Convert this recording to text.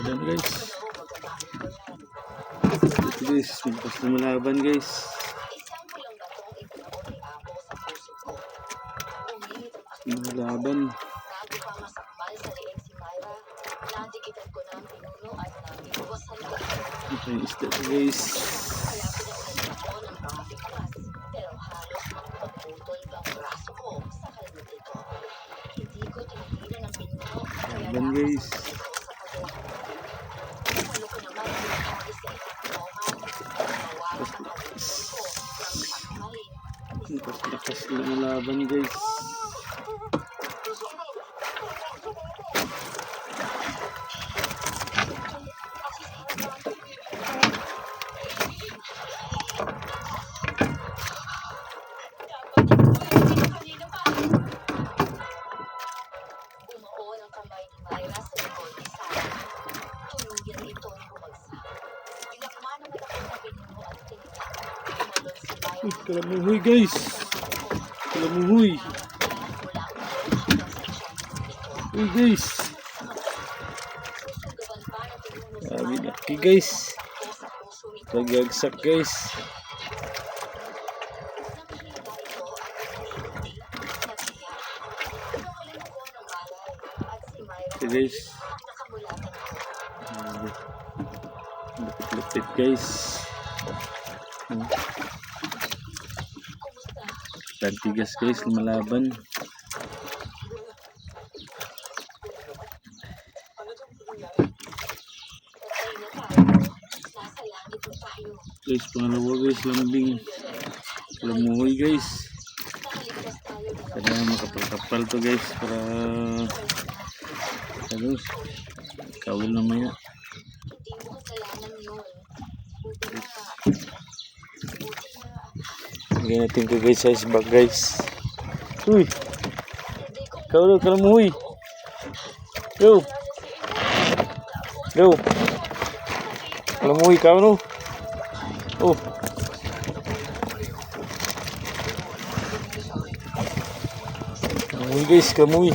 Ayan guys. Ito guys, magpas na malaban guys. Malaban. Ito yung isda guys. Malaban guys. Lakas na malaban guys. Kalamuhoy guys. Kalamuhoy. Uy guys. Grabe laki guys. Tagagsak guys. Ito guys. Lupit-lupit guys. Tigas guys, lumalaban. Guys, pangalawa guys, lambing. Kalamuhoy guys. Kaya makapal-kapal to guys para terus kawil na maya. Lagyan natin ko guys sa isbag guys. Uy, kalamuhoy. Yo, yo, kalamuhoy ka no. Oh, kalamuhoy guys, kalamuhoy.